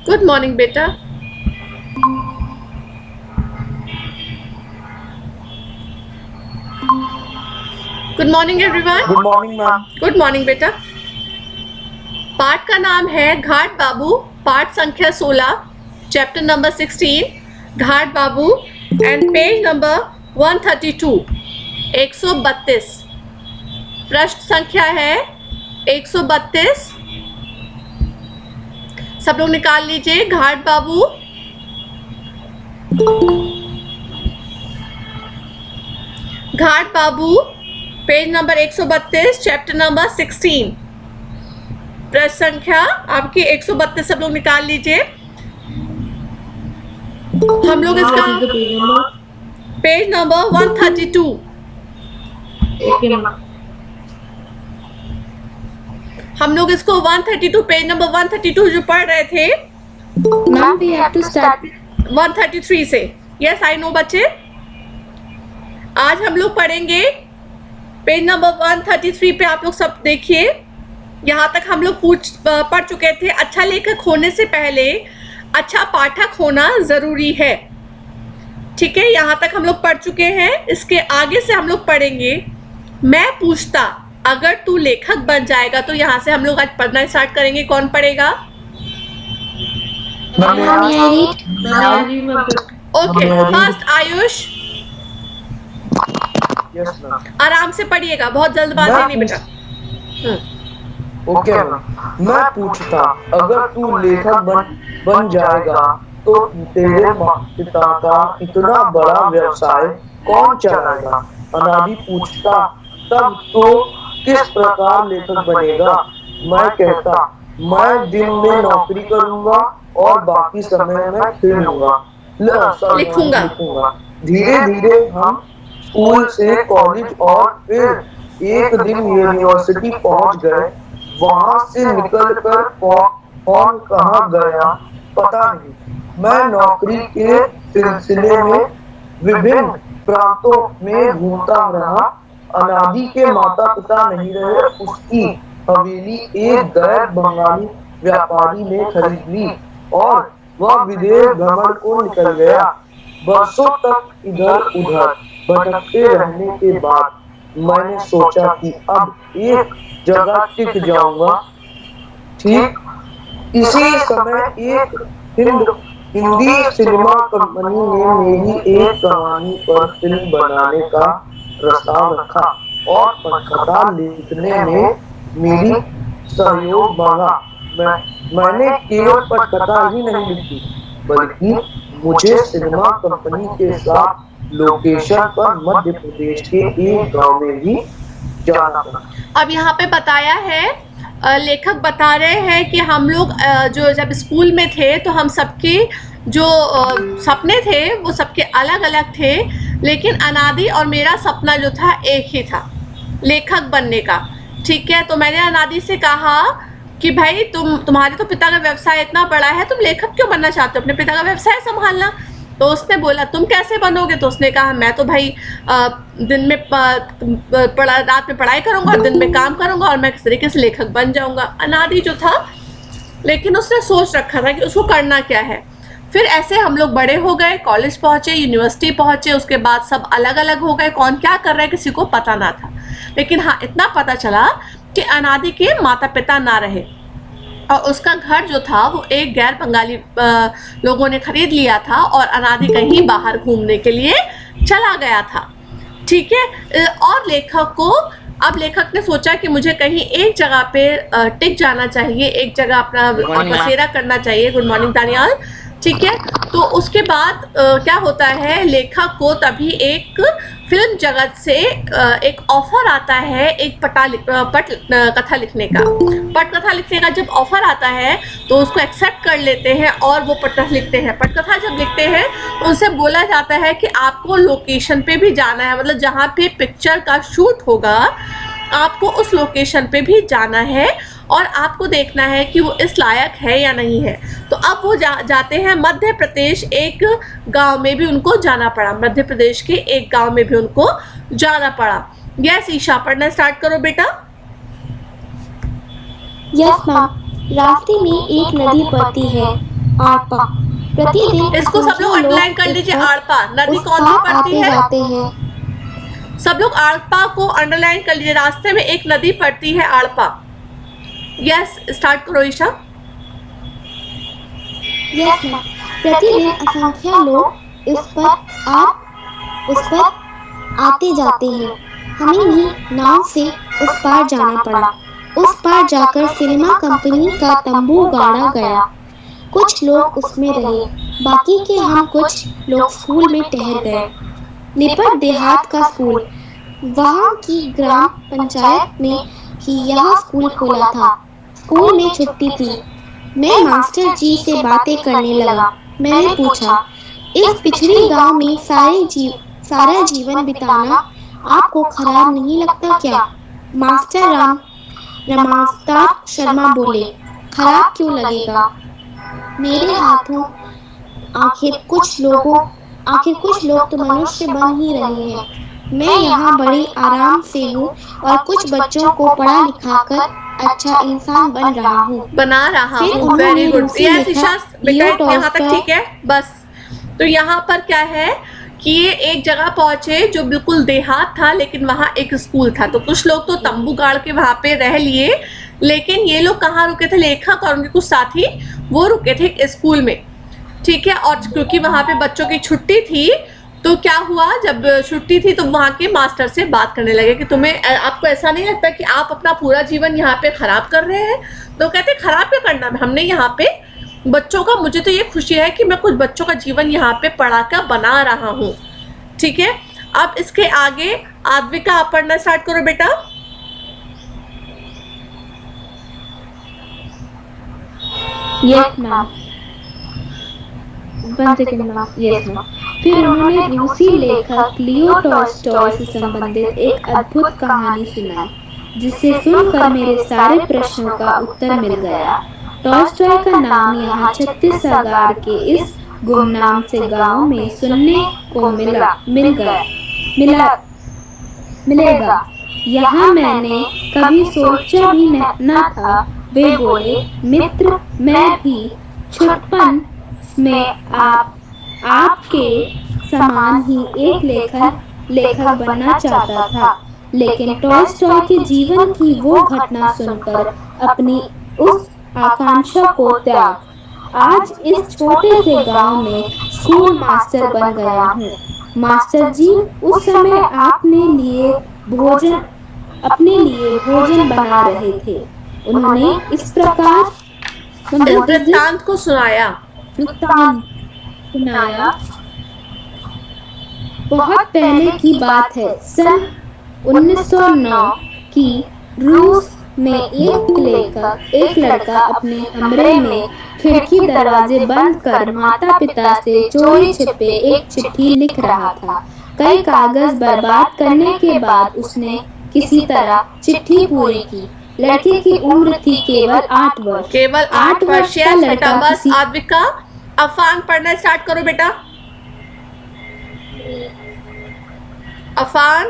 Good morning बेटा। Good morning everyone. Good morning ma'am. Good morning बेटा। पाठ का नाम है घाट बाबू, पाठ संख्या 16, chapter number 16 Ghat Babu and page number 132, 132। पृष्ठ संख्या है 132। सब लोग निकाल लीजिए। घाट बाबू, घाट बाबू, पेज नंबर 132, चैप्टर नंबर 16, पृष्ठ संख्या आपकी 132। सब लोग निकाल लीजिए। हम लोग इसका पेज नंबर 132। हम लोग इसको 132 पेज नंबर 132 जो पढ़ रहे थे Ma'am, we have to start 133 से। यस आई नो बच्चे। आज हम लोग पढ़ेंगे पेज नंबर 133 पे। आप लोग सब देखिए, यहाँ तक हम लोग पढ़ चुके थे। अच्छा लेखक होने से पहले अच्छा पाठक होना जरूरी है। ठीक है, यहाँ तक हम लोग पढ़ चुके हैं। इसके आगे से हम लोग पढ़ेंगे मैं पूछता अगर तू लेखक बन जाएगा। तो यहाँ से हम लोग आज पढ़ना स्टार्ट करेंगे। कौन पढ़ेगा? Okay, first Ayush. Yes ma'am. आराम से पढ़िएगा, बहुत जल्दबाजी नहीं बेटा। Okay ma'am. मैं पूछता अगर तू लेखक बन जाएगा तो तेरे पिता का इतना बड़ा व्यवसाय कौन चलाएगा? अनादि पूछता तब तो किस प्रकार लेखक बनेगा? मैं कहता मैं दिन में नौकरी करूंगा और बाकी समय में खेलूंगा लिखूंगा। धीरे धीरे हम स्कूल से कॉलेज और फिर एक दिन यूनिवर्सिटी पहुंच गए। वहां से निकलकर कौन कहाँ गया पता नहीं। मैं नौकरी के सिलसिले में विभिन्न प्रांतों में घूमता रहा। अनादि के माता पिता नहीं रहे। उसकी हवेली एक गैर बंगाली व्यापारी ने खरीद ली और वह विदेश भ्रमण को निकल गया। बरसों तक इधर उधर भटकते रहने के बाद मैंने सोचा कि अब एक जगह टिक जाऊंगा। ठीक इसी समय एक हिंदी सिनेमा कंपनी ने मेरी एक कहानी पर फिल्म बनाने का प्रस्ताव रखा और पटकथा लिखने में मेरी सहयोग मांगा। मैंने केवल पटकथा ही नहीं लिखी बल्कि मुझे सिनेमा कंपनी के साथ लोकेशन पर मध्य प्रदेश के एक गांव में भी जाना पड़ा। अब यहाँ पे बताया है, लेखक बता रहे हैं कि हम लोग जो जब स्कूल में थे तो हम सबके जो सपने थे वो सबके अलग अलग थे, लेकिन अनादि और मेरा सपना जो था एक ही था, लेखक बनने का। ठीक है, तो मैंने अनादि से कहा कि भाई तुम्हारे तो पिता का व्यवसाय इतना बड़ा है, तुम लेखक क्यों बनना चाहते हो? अपने पिता का व्यवसाय संभालना। तो उसने बोला तुम कैसे बनोगे? तो उसने कहा मैं तो भाई दिन में रात में पढ़ाई करूंगा और दिन में काम करूंगा और मैं किस तरीके से लेखक बन जाऊंगा। अनादि जो था, लेकिन उसने सोच रखा था कि उसको करना क्या है। फिर ऐसे हम लोग बड़े हो गए, कॉलेज पहुंचे, यूनिवर्सिटी पहुंचे। उसके बाद सब अलग अलग हो गए, कौन क्या कर रहा है किसी को पता ना था। लेकिन हाँ, इतना पता चला कि अनादि के माता पिता ना रहे और उसका घर जो था वो एक गैर बंगाली लोगों ने खरीद लिया था और अनादि कहीं बाहर घूमने के लिए चला गया था। ठीक है, और अब लेखक ने सोचा कि मुझे कहीं एक जगह पे टिक जाना चाहिए, एक जगह अपना बसेरा करना चाहिए। Good morning Daniyal. ठीक है, तो उसके बाद क्या होता है, लेखक को तभी एक फिल्म जगत से एक ऑफर आता है एक पटकथा लिखने का। जब ऑफर आता है तो उसको एक्सेप्ट कर लेते हैं और वो पटकथा लिखते हैं। पटकथा जब लिखते हैं तो उनसे बोला जाता है कि आपको लोकेशन पे भी जाना है, मतलब जहाँ पे पिक्चर का शूट होगा आपको उस लोकेशन पे भी जाना है और आपको देखना है कि वो इस लायक है या नहीं है। तो अब वो जाते हैं मध्य प्रदेश। एक गांव में भी उनको जाना पड़ा, मध्य प्रदेश के एक गांव में भी उनको जाना पड़ा। यस ईशा, पढ़ना स्टार्ट करो बेटा। Yes ma'am. रास्ते में एक नदी पड़ती है। आड़पा। प्रतिदिन इसको सब लोग असंख्य अंडरलाइन कर इस लीजिए। पर आड़पा नदी उस कौन सी पार पड़ती आते है? जाते हैं। सब लोग आड़पा को अंडरलाइन कर लीजिए। रास्ते में एक नदी पड़ती है, आड़पा। यस, स्टार्ट करो ईशा। Yes ma'am. प्रतिदिन असंख्य लोग उस पर आते जाते हैं। हमें भी नाव से उस पार जाना पड़ा। उस पार जाकर सिनेमा कंपनी का तंबू गाड़ा गया। कुछ लोग उसमें रहे, बाकी के हम कुछ लोग स्कूल में ठहर गए। निपट देहात का स्कूल। वहाँ की ग्राम पंचायत ने ही यह स्कूल खोला था। स्कूल में छुट्टी थी। मैं मास्टर जी से बातें करने लगा। मैंने पूछा, इस पिछड़ी गांव में सारा जीवन बिताना आपको खराब नहीं लगता क्या? मास्टर रमावतार शर्मा बोले, खराब क्यों लगेगा? मेरे हाथों आखिर कुछ लोग तो मनुष्य बन ही रहे हैं। मैं यहाँ बड़ी आराम से हूँ और कुछ बच्चों को पढ़ा लिखा कर अच्छा इंसान बन रहा हूँ। बना रहा फिर हूँ। उन्होंने वेरी गुड। रूसी यस लेखक ईशा, बेटा लियो यहाँ तक टॉल्स्टॉय ठीक है, बस। तो यहाँ पर क्या है कि ये एक जगह पहुंचे जो बिल्कुल देहात था, लेकिन वहाँ एक स्कूल था। तो कुछ लोग तो तंबू गाड़ के वहाँ पे रह लिए, लेकिन ये लोग कहाँ रुके थे? लेखक और उनके कुछ साथी वो रुके थे एक स्कूल में, ठीक है। और क्योंकि वहाँ पे बच्चों की छुट्टी थी, तो क्या हुआ, जब छुट्टी थी तो वहाँ के मास्टर से बात करने लगे कि आपको ऐसा नहीं लगता कि आप अपना पूरा जीवन यहाँ पे खराब कर रहे हैं? तो कहते खराब क्या करना, हमने यहाँ पे बच्चों का, मुझे तो ये खुशी है कि मैं कुछ बच्चों का जीवन यहाँ पे पढ़ाकर बना रहा हूँ, ठीक है। अब इसके आगे आद्विका आप पढ़ना स्टार्ट करो बेटा। Yes ma'am. One second ma'am. Yes ma'am. फिर उन्होंने रूसी लेखक लियो टॉल्स्टॉय से संबंधित एक अद्भुत कहानी सुनाई, जिसे सुनकर मेरे सारे प्रश्नों का उत्तर मिल गया। टॉल्स्टॉय का नाम यहाँ छत्तीसगढ़ के इस गुमनाम से गांव में सुनने को मिलेगा। यहाँ मैंने कभी सोचा भी न था। वे बोले, मित्र, मैं भी छुटपन में आपके समान ही एक लेखक बनना चाहता था, लेकिन टॉल्स्टॉय के जीवन की वो घटना सुनकर अपनी उस आकांक्षा को त्याग आज इस छोटे से गांव में स्कूल मास्टर बन गया हूँ। मास्टर जी, उस समय अपने लिए भोजन बना रहे थे। उन्होंने इस प्रकार वृत्तांत को सुनाया। बहुत पहले की बात है। सन 1909 की रूस में एक लड़का अपने कमरे में खिड़की दरवाजे बंद कर माता पिता से चोरी छिपे एक चिट्ठी लिख रहा था। कई कागज बर्बाद करने के बाद उसने किसी तरह चिट्ठी पूरी की। लड़के की उम्र थी केवल 8 वर्ष। केवल 8 वर्ष का बेटा। लड़का बस आद्विका, अफान पढ़ना स्टार्ट करो बेटा। अफान।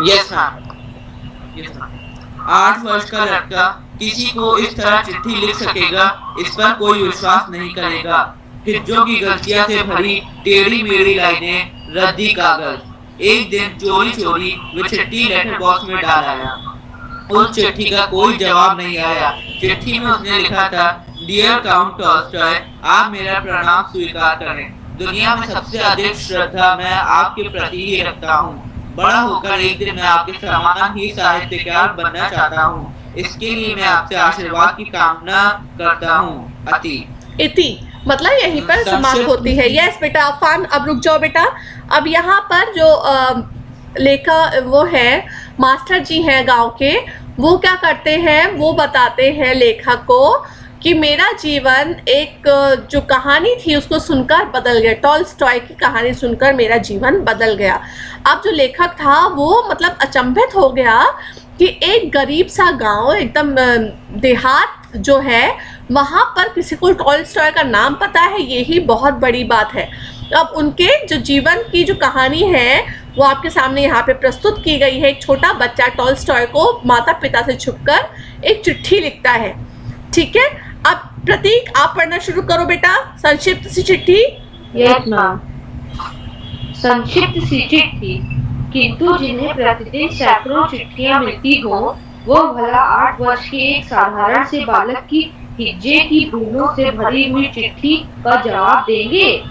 Yes ma'am. 8 वर्ष का लड़का किसी को इस तरह चिट्ठी लिख सकेगा, इस पर कोई विश्वास नहीं करेगा। हिज्जों की गलतियां से भरी टेढ़ी मेढ़ी लाइनें, रद्दी कागज। एक दिन चोरी वो चिट्ठी लेटर बॉक्स में डाल आया। उस चिट्ठी का कोई जवाब नहीं आया। चिट्ठी में उसने लिखा था, डियर काउंट टॉल्स्टॉय, आप मेरा प्रणाम स्वीकार करें। दुनिया में सबसे अधिक श्रद्धा मैं आपके प्रति ही रखता हूँ। बड़ा होकर एक दिन मैं आपके समान ही साहित्यकार बनना चाहता हूँ। इसके लिए मैं आपसे आशीर्वाद की कामना करता हूँ। इति मतलब यहीं पर समाप्त होती है। यस बेटा अफान, अब रुक जाओ बेटा। अब यहाँ पर जो लेखक वो है मास्टर जी हैं गांव के, वो क्या करते हैं, वो बताते हैं लेखक को कि मेरा जीवन एक जो कहानी थी उसको सुनकर बदल गया। टॉल्स्टॉय की कहानी सुनकर मेरा जीवन बदल गया। अब जो लेखक था वो मतलब अचंभित हो गया कि एक गरीब सा गांव, एकदम देहात जो है, वहाँ पर किसी को टॉल्स्टॉय का नाम पता है, यही बहुत बड़ी बात है। अब उनके जो जीवन की जो कहानी है वो आपके सामने यहाँ पे प्रस्तुत की गई है। एक छोटा बच्चा टॉल्स्टॉय को माता पिता से छुपकर एक चिट्ठी लिखता है, ठीक है। अब प्रतीक आप पढ़ना शुरू करो बेटा, संक्षिप्त सी चिट्ठी। Yes ma'am. संक्षिप्त सी चिट्ठी। किंतु जिन्हें प्रतिदिन सैकड़ों चिट्ठियां मिलती हो, वो भला 8 वर्ष के एक साधारण से बालक की हिज्जे की भूलों से भरी हुई चिट्ठी का जवाब देंगे?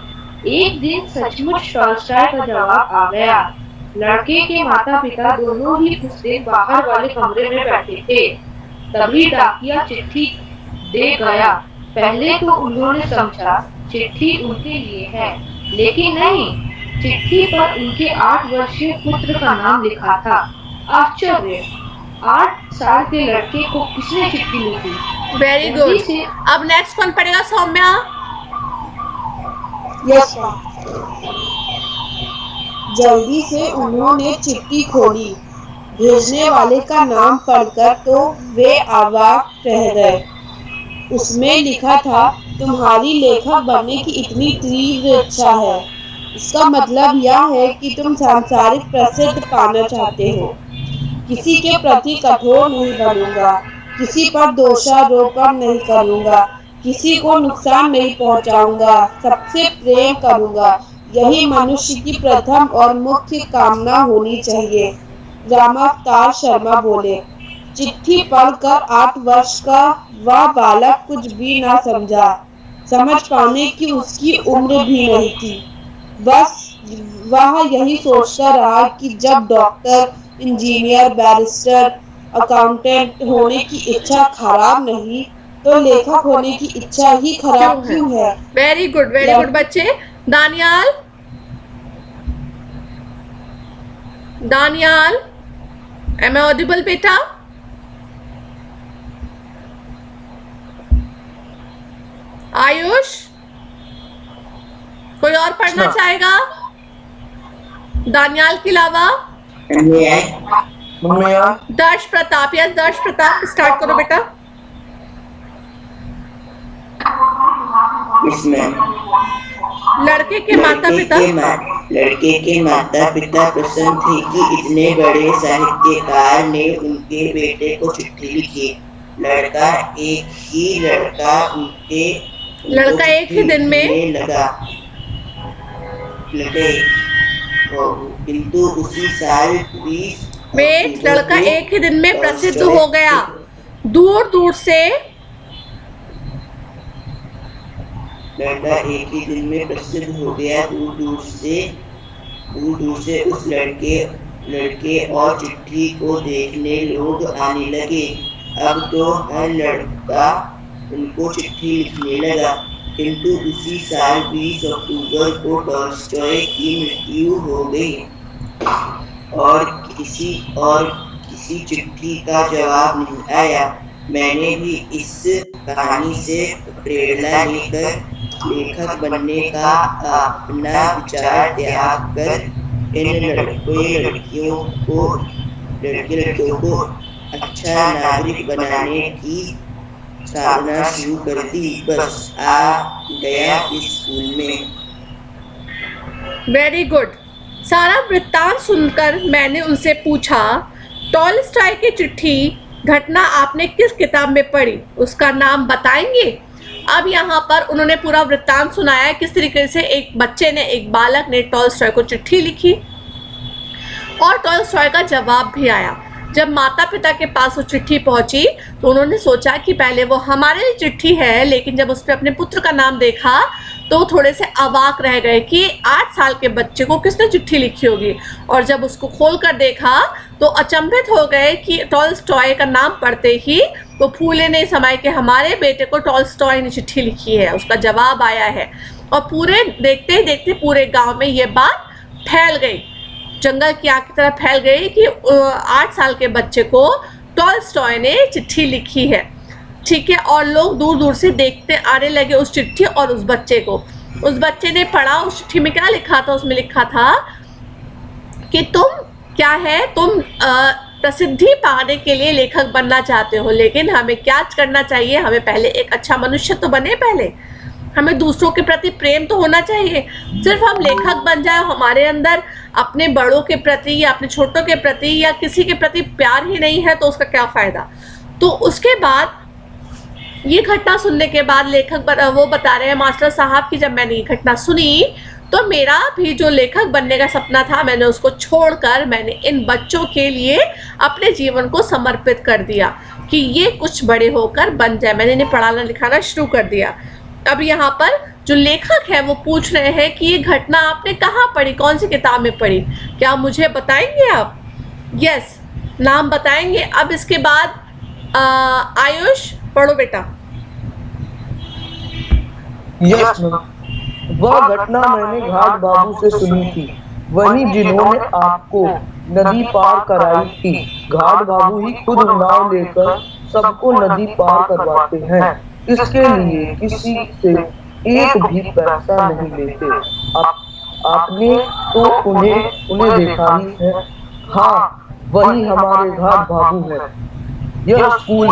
एक दिन सचमुच टॉलस्टॉय का जवाब आ गया। लड़के के माता पिता दोनों ही उस दिन बाहर वाले कमरे में बैठे थे। तभी डाकिया चिट्ठी दे गया। पहले तो उन्होंने समझा चिट्ठी उनके लिए है, लेकिन नहीं, चिट्ठी पर उनके 8 वर्षीय पुत्र का नाम लिखा था। आश्चर्य! 8 साल के लड़के को किसने चिट्ठी लिखी? वेरी जल्दी गुड। से अब नेक्स्ट कौन पढ़ेगा? सौम्या। Yes ma'am. जल्दी से उन्होंने चिट्ठी खोली। भेजने वाले का नाम पढ़कर तो वे अवाक रह गए। उसमें लिखा था, तुम्हारी लेखक बनने की इतनी तीव्र इच्छा है। इसका मतलब यह है कि तुम सांसारिक प्रसिद्ध पाना चाहते हो। किसी के प्रति कठोर नहीं बनूंगा, किसी पर दोषारोपण नहीं करूंगा, किसी को नुकसान नहीं पहुंचाऊंगा, सबसे प्रेम करूंगा। यही मनुष्य की प्रथम और मुख्य कामना होनी चाहिए। रामावतार शर्मा बोले। चिट्ठी पढ़कर 8 वर्ष का वह बालक कुछ भी न समझ पाने की उसकी उम्र भी नहीं थी। बस वह यही सोचता रहा कि जब डॉक्टर, इंजीनियर, बैरिस्टर, अकाउंटेंट होने की इच्छा खराब नहीं, तो लेखक होने की इच्छा ही खराब क्यों है? वेरी गुड बच्चे। Daniyal, Daniyal, am I audible बेटा? आयुष, कोई और पढ़ना चाहेगा दानियाल के अलावा? दर्श प्रताप, यस दर्श प्रताप, स्टार्ट करो बेटा। लड़के के माता पिता प्रसन्न थे कि इतने बड़े साहित्यकार ने उनके बेटे को चिट्ठी लिखी। लड़का एक ही दिन में लगा। किंतु उसी साल 20 लड़का एक ही दिन में प्रसिद्ध हो गया। दूर दूर से लड़का एक ही दिन में प्रसिद्ध हो गया। दूर दूर से उस लड़के और चिट्ठी को देखने लोग आने लगे। अब तो हर लड़का उनको चिट्ठी लिखने लगा। किंतु उसी साल 20 अक्टूबर को टॉलस्टॉय की मृत्यु हो गई और किसी चिट्ठी का जवाब नहीं आया। मैंने भी इस कहानी से प्रेरणा लेकर लेखक बनने का अपना विचार त्याग कर इन लड़कियों को अच्छा नागरिक बनाने की साधना शुरू कर दी। बस आ गया इस स्कूल में। Very good. सारा वृत्तांत सुनकर मैंने उनसे पूछा, टॉलस्टॉय की चिट्ठी घटना आपने किस किताब में पढ़ी? उसका नाम बताएंगे? अब यहाँ पर उन्होंने पूरा वृत्तांत सुनाया किस तरीके से एक बालक ने टॉलस्टॉय को चिट्ठी लिखी और टॉलस्टॉय का जवाब भी आया। जब माता पिता के पास वो चिट्ठी पहुंची तो उन्होंने सोचा कि पहले वो हमारे लिए चिट्ठी है, लेकिन जब उस पर अपने पुत्र का नाम देखा तो थोड़े से अवाक रह गए कि 8 साल के बच्चे को किसने चिट्ठी लिखी होगी। और जब उसको खोल कर देखा तो अचंभित हो गए कि टॉलस्टॉय का नाम पढ़ते ही वो फूले नहीं समाये कि हमारे बेटे को टॉलस्टॉय ने चिट्ठी लिखी है, उसका जवाब आया है। और पूरे देखते ही देखते पूरे गाँव में ये बात फैल गई, जंगल की आग की तरह फैल गई कि 8 साल के बच्चे को टॉलस्टॉय ने चिट्ठी लिखी है। ठीक है, और लोग दूर दूर से देखते आने लगे उस चिट्ठी और उस बच्चे को। उस बच्चे ने पढ़ा, उस चिट्ठी में क्या लिखा था? उसमें लिखा था कि तुम प्रसिद्धि पाने के लिए लेखक बनना चाहते हो, लेकिन हमें क्या करना चाहिए? हमें पहले एक अच्छा मनुष्य तो बने, पहले हमें दूसरों के प्रति प्रेम तो होना चाहिए। सिर्फ हम लेखक बन जाए, हमारे अंदर अपने बड़ों के प्रति या अपने छोटों के प्रति या किसी के प्रति प्यार ही नहीं है तो उसका क्या फ़ायदा? तो उसके बाद ये घटना सुनने के बाद वो बता रहे हैं मास्टर साहब कि जब मैंने ये घटना सुनी तो मेरा भी जो लेखक बनने का सपना था मैंने उसको छोड़कर मैंने इन बच्चों के लिए अपने जीवन को समर्पित कर दिया कि ये कुछ बड़े होकर बन जाए। मैंने इन्हें पढ़ाना लिखाना शुरू कर दिया। अब यहाँ पर जो लेखक है वो पूछ रहे हैं कि ये घटना आपने कहाँ पढ़ी, कौन सी किताब में पढ़ी, क्या मुझे बताएंगे आप? यस, नाम बताएंगे। अब इसके बाद आयुष पढ़ो बेटा। यस मैम, वह घटना मैंने घाट बाबू से सुनी थी, वही जिन्होंने आपको नदी पार कराई थी। घाट बाबू ही खुद नाव लेकर सबको नदी पार करवाते हैं। इसके लिए किसी से एक भी पैसा नहीं लेते। आपने तो उन्हें देखा ही है। हाँ, वही हमारे घाट बाबू है। यह स्कूल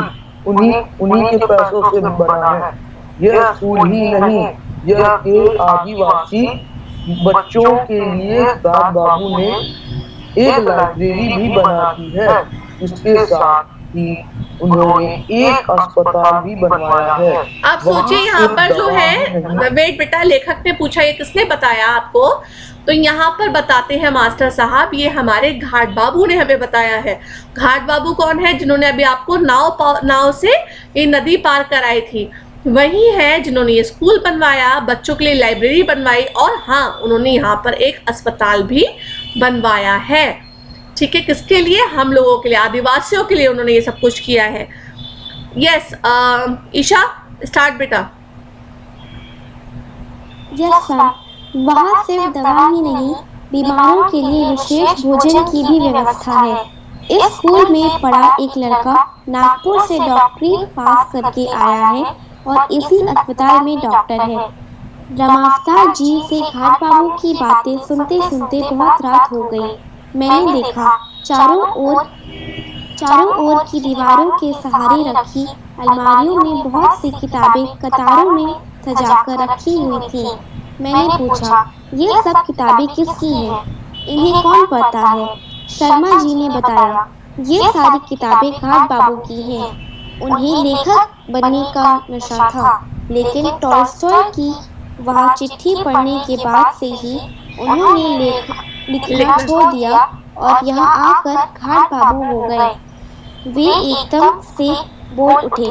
उन्हीं के पैसों से बना है। यह स्कूल ही नहीं, यह एक आदिवासी बच्चों के लिए घाट बाबू ने एक लाइब्रेरी भी बना दी है। इसके साथ ही उन्होंने एक अस्पताल भी बनवाया है। आप सोचिए यहाँ पर जो है, वेट बेटा, लेखक ने पूछा ये किसने बताया आपको, तो यहाँ पर बताते हैं मास्टर साहब ये हमारे घाट बाबू ने हमें बताया है। घाट बाबू कौन है? जिन्होंने अभी आपको नाव से ये नदी पार कराई थी, वही है जिन्होंने ये स्कूल बनवाया, बच्चों के लिए लाइब्रेरी बनवाई, और हाँ, उन्होंने यहाँ पर एक अस्पताल भी बनवाया है। ठीक है, किसके लिए? हम लोगों के लिए, आदिवासियों के लिए उन्होंने ये सब कुछ किया है। यस, ईशा स्टार्ट बेटा। यस सर, वहाँ सिर्फ दवा ही नहीं, बीमारों के लिए विशेष भोजन की भी व्यवस्था है। इस स्कूल में पढ़ा एक लड़का नागपुर से डॉक्टरी पास करके आया है और इसी अस्पताल में डॉक्टर है। रमावतार जी से घाट बाबू की बातें सुनते सुनते बहुत रात हो गई। मैंने देखा चारों ओर की दीवारों के सहारे रखी अलमारियों में बहुत सी किताबें कतारों में सजाकर रखी हुई थी। मैंने पूछा, ये सब किताबें किसकी हैं? इन्हें कौन पढ़ता है? शर्मा जी ने बताया, ये सारी किताबें घाट बाबू की हैं। उन्हें लेखक बनने का नशा था, लेकिन टॉलस्टॉय की वह चिट्ठी पढ़ने के बाद से ही उन्होंने लिखना छोड़ दिया और यहाँ आकर घाट बाबू हो गए। वे एकदम से बोल उठे,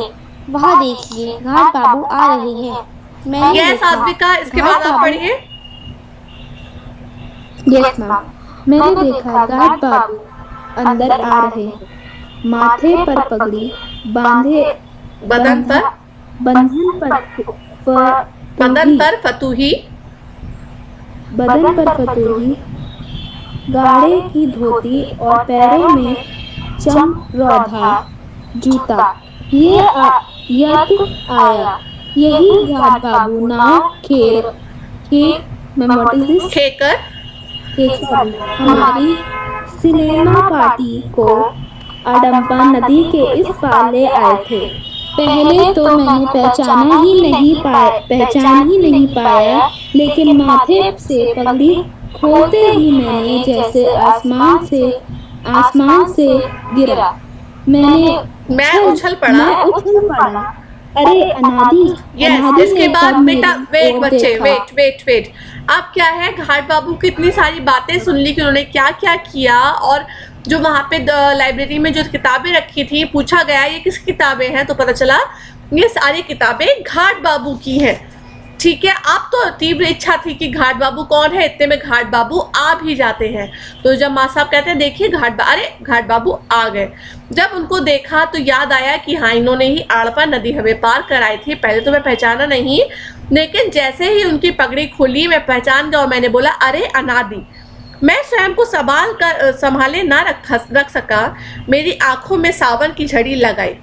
वहाँ देखिए घाट बाबू आ रहे हैं। मैंने यस आद्विका, इसके बाद आप पढ़िए। यस मैम, मैंने देखा घाट बाबू अंदर आ रहे हैं, माथे पर पगड़ी बांधे, बदन पर फतूही, गाढ़े की धोती और पैरों में चमरौधा जूता। आया, यही घाट बाबू नाव खेकर हमारी सिनेमा पार्टी को अडम्पा नदी के इस पार ले आए थे। पहले तो मैंने पहचान ही नहीं पाया, लेकिन माथे से पगड़ी खोलते ही मैंने जैसे आसमान से गिरा। मैं उछल पड़ा। अरे अनादि। यस, इसके बाद बेटा वेट बच्चे, वेट। अब क्या है, घाट बाबू की इतनी सारी बातें सुन ली कि उन्होंने क्या क्या किया, और जो वहाँ पे लाइब्रेरी में जो किताबें रखी थी, पूछा गया ये किस किताबें हैं, तो पता चला ये सारी किताबें घाट बाबू की हैं। ठीक है, अब तो तीव्र इच्छा थी कि घाट बाबू कौन है, इतने में घाट बाबू आ भी जाते हैं। तो जब माँ साहब कहते हैं देखिए घाट बाबू आ गए। जब उनको देखा तो याद आया कि हाँ, इन्होंने ही आड़पा नदी हमें पार कराई थी। पहले तो मैं पहचाना नहीं, लेकिन जैसे ही उनकी पगड़ी खुली मैं पहचान गया और मैंने बोला, अरे अनादि। मैं स्वयं को संभाले ना रख सका, मेरी आंखों में सावन की झड़ी लगाई।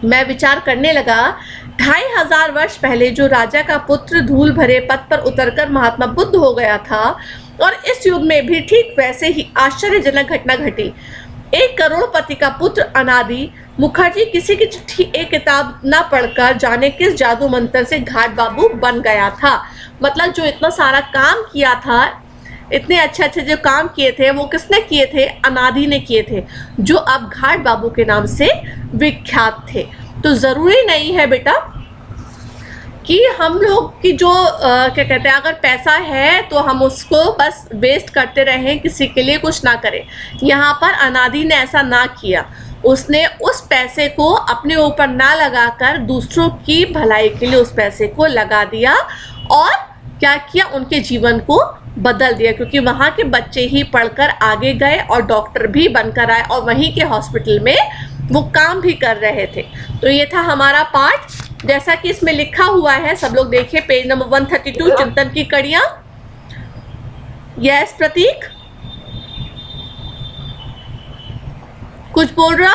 मैं विचार करने लगा, 2500 वर्ष पहले जो राजा का पुत्र धूल भरे पथ पर उतरकर महात्मा बुद्ध हो गया था, और इस युग में भी ठीक वैसे ही आश्चर्यजनक घटना घटी। एक करोड़पति का पुत्र अनादि मुखर्जी किसी की चिट्ठी एक किताब न पढ़कर जाने किस जादू मंत्र से घाट बाबू बन गया था। मतलब जो इतना सारा काम किया था, इतने अच्छे जो काम किए थे, वो किसने किए थे? अनादि ने किए थे, जो अब घाट बाबू के नाम से विख्यात थे। तो ज़रूरी नहीं है बेटा कि हम लोग की जो क्या कहते हैं, अगर पैसा है तो हम उसको बस वेस्ट करते रहें, किसी के लिए कुछ ना करें। यहाँ पर अनादि ने ऐसा ना किया, उसने उस पैसे को अपने ऊपर ना लगाकर दूसरों की भलाई के लिए उस पैसे को लगा दिया और क्या किया, उनके जीवन को बदल दिया, क्योंकि वहाँ के बच्चे ही पढ़कर आगे गए और डॉक्टर भी बनकर आए और वहीं के हॉस्पिटल में वो काम भी कर रहे थे। तो ये था हमारा पाठ, जैसा कि इसमें लिखा हुआ है, सब लोग देखिए पेज नंबर 132, चिंतन की कड़ियाँ। यस प्रतीक, कुछ बोल रहे हो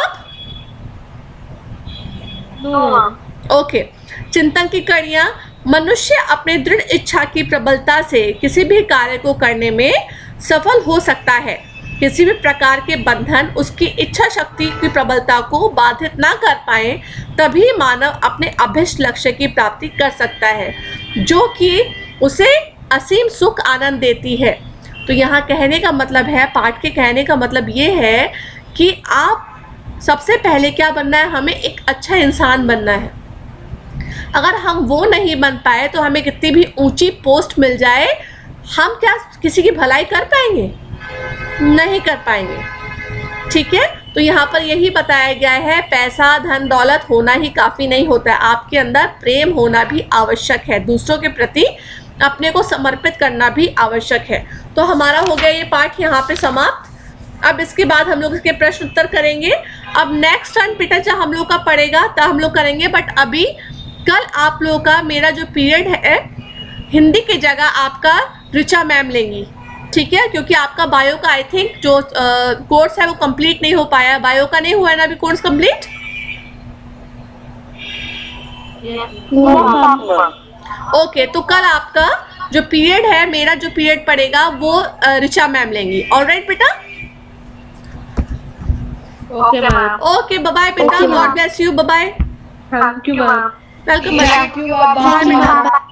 आप? ओके, चिंतन की कड़ियाँ। मनुष्य अपने दृढ़ इच्छा की प्रबलता से किसी भी कार्य को करने में सफल हो सकता है। किसी भी प्रकार के बंधन उसकी इच्छा शक्ति की प्रबलता को बाधित ना कर पाए, तभी मानव अपने अभिष्ट लक्ष्य की प्राप्ति कर सकता है, जो कि उसे असीम सुख आनंद देती है। तो यहाँ कहने का मतलब है, पाठ के कहने का मतलब ये है कि आप सबसे पहले क्या बनना है, हमें एक अच्छा इंसान बनना है। अगर हम वो नहीं बन पाए तो हमें कितनी भी ऊंची पोस्ट मिल जाए, हम क्या किसी की भलाई कर पाएंगे? नहीं कर पाएंगे। ठीक है, तो यहाँ पर यही बताया गया है, पैसा धन दौलत होना ही काफ़ी नहीं होता है, आपके अंदर प्रेम होना भी आवश्यक है, दूसरों के प्रति अपने को समर्पित करना भी आवश्यक है। तो हमारा हो गया ये पाठ यहाँ पे समाप्त। अब इसके बाद हम लोग इसके प्रश्न उत्तर करेंगे। अब नेक्स्ट टर्न पिटाचा हम लोग का पड़ेगा, तब हम लोग करेंगे, बट अभी कल आप लोगों का मेरा जो पीरियड है, हिंदी की जगह आपका ऋचा मैम लेंगी। ठीक है, क्योंकि आपका बायो का आई थिंक जो कोर्स है वो कंप्लीट नहीं हो पाया, बायो का नहीं हुआ है ना अभी कोर्स कंप्लीट। ओके, तो कल आपका जो पीरियड है, मेरा जो पीरियड पड़ेगा वो ऋचा मैम लेंगी। ऑलराइट बेटा, okay ma'am. Okay, bye bye बेटा, God bless you, bye bye, thank you ma'am. Welcome. Thank you, bye.